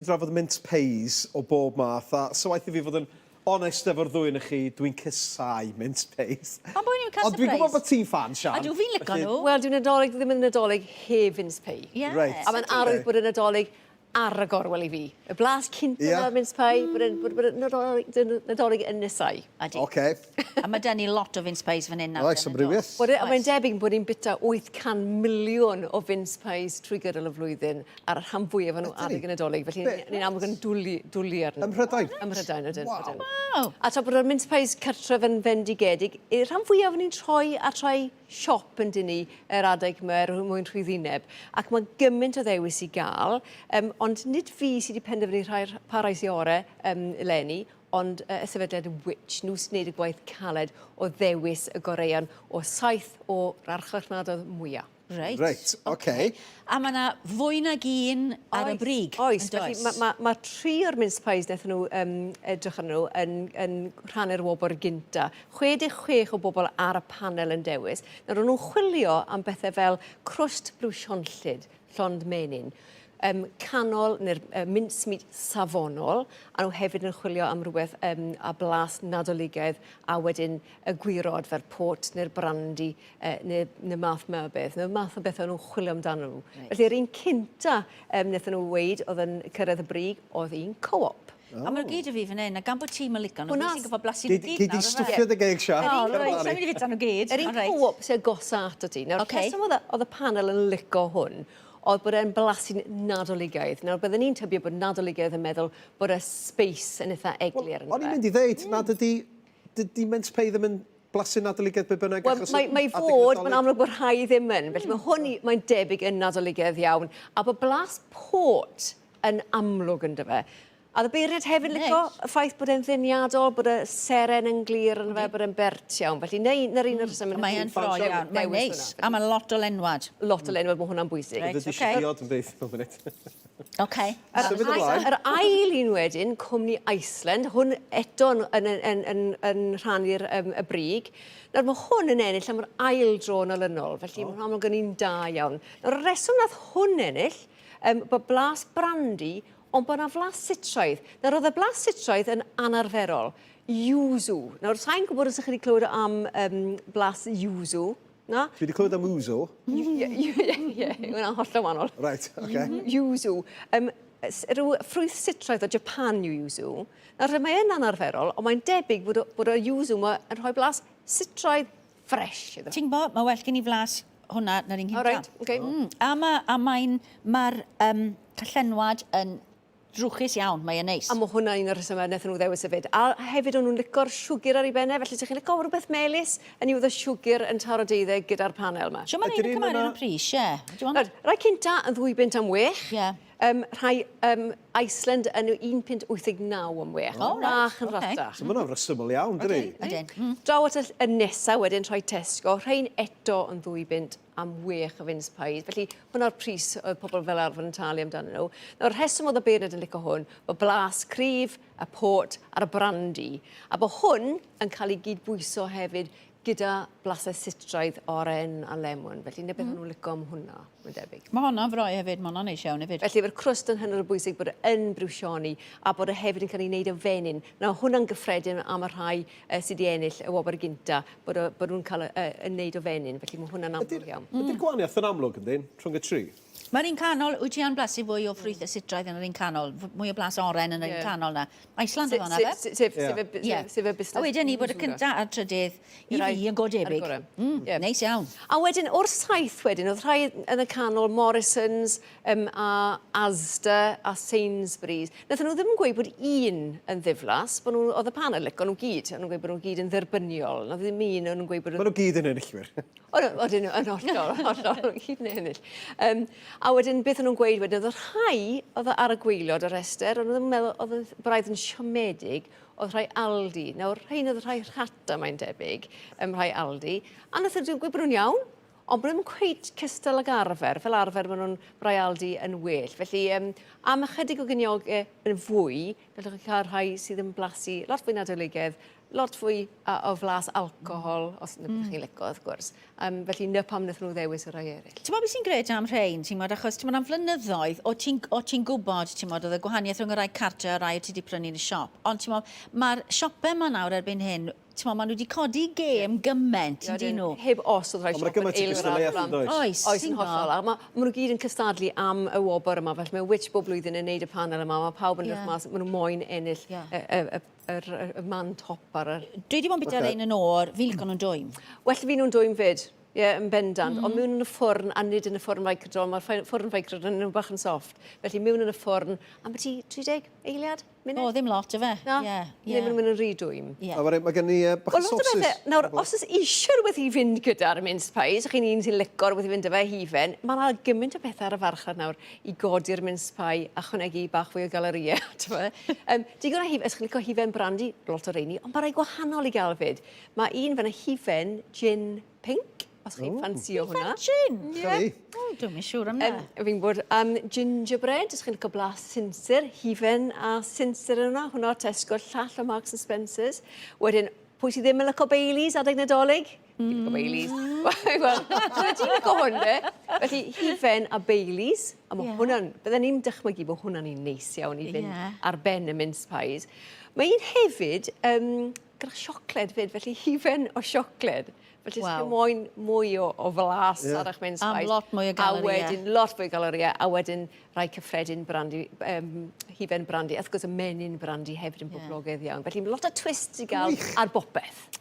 Drafod mint peis o bob math, a so waith I fi fod yn onest efo'r ddwy yn chi, dwi'n cysau mint peis. Ond bod ni'n cael Ond dwi'n gwybod bod ti'n fan, Sian. A dwi'n fi'n licio nhw. Wel, dwi'n nadolig ddim yn nadolig heb mince pie. Yes. Reit. A mae'n arwydd bod yn nadolig ar y gorwel i fi. Y blas cynta yeah. mince pie, bod yn nadolig yn nesau. Oce. A mae dyn ni lot o mince pies fan hyn. Oes, amrywiaeth. A mae'n debyg bod ni'n bita 800 miliwn o mince pies trwy gydol y flwyddyn ar y rhan fwyaf nhw adeg yn nadolig. Felly ni'n amlwg yn dwlu arno. Ym Mhrydain? Ym Mhrydain, ydyn. Wow. A tra bod yr mince pies cartref yn fendigedig, y rhan fwyaf ni'n troi a troi siop yn dyn ni yr adeg yma mwyn rhwyddinneb. Ac mae gymaint o ddewis i gael, ond nid fi sydd wedi penderfynu pa rai sy'n ore eleni, ond y sefydliad y Witch, nhw sy'n gwneud y gwaith caled o ddewis y goreian o 7 o'r archfarchnadoedd mwyaf. Reit, oce. A mae yna fwy nag un ar y brig. Oes, felly mae 3 o'r mince pies wnaethon nhw edrych arnyn nhw yn rhannu'r wobr gynta. 66 o bobl ar y panel yn dewis. Nawr, nhw'n chwilio am bethau fel crwst blwsionllyd, llond menyn, canol neu'r mincemeat safonol, a nhw hefyd yn chwilio am rhywbeth a blas nadoligaidd, a wedyn y gwirod fel port neu'r brandy neu math yma o beth. Neu math o beth o'n nhw'n chwilio amdano nhw. Felly'r un cynta wnaethon nhw weid oedd yn cyrraedd y brig oedd un co-op. A mae'r gyd o fi fan hyn, a gan bod tîm yn licio nhw, fi sy'n gwybod blasu nhw gyd nawr. Gyd i stwffio dy geig, Sian. O, reit, sa'n mynd i fita nhw gyd. Yr un co-op sy'n gosa ato ti. Nawr, rheswm oedd y panel yn licio hwn, oedd bod e'n blasu'n nadoligaidd. Nawr, byddwn ni'n tybio bod nadoligaidd yn meddwl bod y space yn eitha eglir yn O'n i'n mynd i ddeud, nad ydy mince pie ddim yn blasu nadoligaidd be bynnag? Wel, mae fod, mae'n amlwg bod rhai ddim yn. Felly mae'n debyg yn nadoligaidd iawn. A bod blas port yn amlwg yn dyfa. A y beiriad hefyd licio y ffaith bod e'n ddiniadol, bod y seren yn glir yn fe, bod e'n bert iawn. Felly, neu'r un o'r reswm yn Mae'n ffroi iawn, mae'n neis. A mae'n lot o lenwad. Lot o lenwad, mae hwnna'n bwysig. Ydy sigiod yn beth, mewn munud. Oce. Yr ail un wedyn, cwmni Iceland, hwn eto yn rhannu'r y brig. Nawr, mae hwn yn ennill am yr ail dro yn olynol, felly mae'n amlwg yn un da iawn. Nawr, y reswm nath hwn ennill, bod blas brandy, ond bod yna flas sitroedd. Nawr, oedd y blas sitroedd yn anarferol. Yuzu. Nawr, sa'n gwybod os ydych chi wedi clywed am blas yuzu? Na? Dwi wedi clywed am wzo. Ie, hwnna'n holl o wahanol. Right, oce. Yuzu. Rhyw ffrwyth sitroedd o Japan yw yuzu. Nawr, mae yn anarferol, ond mae'n debyg bod y yuzu yma yn rhoi blas sitroedd ffres. Ti'n gwybod, mae well gen i flas hwnna na'r un O, reit, oce. A mae'r callenwad yn drwchus iawn, mae'n neis. A mae hwnna un o'r rhesymau wnaethon nhw ddewis hefyd. A hefyd o'n nhw'n licor siwgr ar ei bennau, felly ydych chi'n licio rhywbeth melys yn i'w siwgr yn taro deuddeg gyda'r panel yma. Sio mae'n ein cymaru yn y pris, ie. Rai cynta yn 2 bunt am wech. Ie. Rhai Iceland yn 1.89 am wech. O, rach yn ratach. So mae'n resymol iawn, dyri? Ydyn. Draw at y nesaf wedyn troi Tesco, rhain eto yn 2 bunt am wech o mince pies. Felly hwnna'r pris oedd pobl fel arfer yn talu amdano nhw. Nawr, rheswm oedd y beirniad yn licio hwn, bod blas cryf, y port a'r brandy. A bod hwn yn cael ei gydbwyso hefyd gyda blasau sitroedd, oren a lemon. Felly, neu beth nhw'n licio am hwnna, mae'n debyg. Mae hwnna'n froi hefyd, mae hwnna'n neis iawn hefyd. Felly, mae'r crwst yn hynny'r bwysig bod yn brwsioni a bod e hefyd yn cael ei wneud o fenyn. Nawr, hwnna'n gyffredin am y rhai sydd wedi ennill y wobr gynta, bod nhw'n cael ei wneud o fenyn. Felly, mae hwnna'n amlwg iawn. Ydy'r gwahaniaeth yn amlwg yn dyn, rhwng y tri? Mae'r un canol, wyt ti yn blasu fwy o ffrwyth y sitroedd yn yr un canol, mwy o blas oren yn yr un canol na. Iceland efo hwnna, fe? Sef y busnes. A wedyn ni bod y cynta a'r trydydd i fi yn godebyg. Neis iawn. A wedyn, o'r 7 wedyn, oedd rhai yn y canol Morrisons, a Asda a Sainsbury's. Nathon nhw ddim yn gweud bod un yn ddiflas, oedd y panel licio nhw gyd. O'n nhw'n gweud bod nhw gyd yn dderbyniol. Nath ddim un o'n nhw'n gweud bod Maen nhw gyd yn enillwyr. Oedden nhw yn hollol, gyd yn ennill. A wedyn, beth o'n nhw'n gweud wedyn, oedd rhai oedd ar y gweilod y rester, ond oedd yn meddwl oedd y braidd yn siomedig, oedd rhai Aldi. Nawr, rhain oedd rhai rhata, mae'n debyg, rhai Aldi. A nath nhw'n gweud bod nhw'n iawn, ond bod nhw'n cweith cystal ag arfer, fel arfer maen nhw'n braialdi yn well. Felly, am ychydig o gyniogau yn fwy, gallwch chi cael rhai sydd yn blasu lot fwy nadoligedd, lot fwy o flas alcohol, os ydych chi'n licio, wrth gwrs. Felly, ny pam wnaethon nhw ddewis y rai eraill. Ti'n meddwl beth sy'n gred am rhain, ti'n meddwl, achos ti'n meddwl am flynyddoedd, o ti'n gwybod, ti'n meddwl, oedd y gwahaniaeth rhwng y rai cartre a rai o ti wedi prynu yn y siop. Ond ti'n meddwl, mae'r siopau yma nawr erbyn hyn, ti'n meddwl, maen nhw wedi codi gêm gyment, yndyn nhw. Heb os oedd rhai siop yn eilradd. Oes, Oes yn hollol. A maen nhw gyd yn cystadlu am y wobr yma, felly mae witch bob blwyddyn yn neud y panel yma, mae pawb yn mas, maen nhw moyn ennill y man top ar y... Dwi wedi bod yn bita ein yn o'r, fi licio nhw'n dwym. Well fi nhw'n dwym fyd, yn bendant, ond mewn yn y ffwrn, a nid yn y ffwrn faicrodol, mae'r ffwrn faicrodol yn nhw bach yn soft. Felly mewn yn y ffwrn, am beth 30 eiliad? O, ddim lot o fe. Na, ddim yn mynd yn rhy dwym. A mae gen i bach o sosis. Nawr, os oes eisiau rhywbeth i fynd gyda'r mince pies, chi'n un sy'n licio rhywbeth i fynd â fe hifen, mae yna gymaint o bethau ar y farchnad nawr i godi'r mince pie a chwnegu bach fwy o galeriau. Digon o hifen, os chi'n licio hifen brandy, lot o reini, ond mae rai gwahanol i gael fyd. Mae un fan y hifen gin pink, os chi'n ffansio hwnna. Hifen gin? Chani. Dwi'n siŵr am na. Fi'n bod gingerbread, os chi'n licio blas sinsir, hifen a sinsir yna, hwnna Tesco, llall o Marks and Spencers. Wedyn, pwy sydd ddim yn licio Baileys adeg Nadolig? Fi'n licio Baileys. Wel, ti'n licio hwnna. Felly, hifen a Baileys, a mae hwnna'n, byddwn ni'n dychmygu bod hwnna'n un neis iawn i fynd ar ben y mince pies. Mae un hefyd, gyda siocled fyd, felly hifen o siocled. Felly, wow. Moyn mwy o flas ar eich mince pies. Am lot mwy o galeriau. A wedyn, lot fwy o galeriau. A wedyn, rai cyffredin brandy, hifen brandy. Wrth gwrs, y menyn brandy hefyd yn boblogaidd iawn. Felly, lot o twist i gael ar bopeth.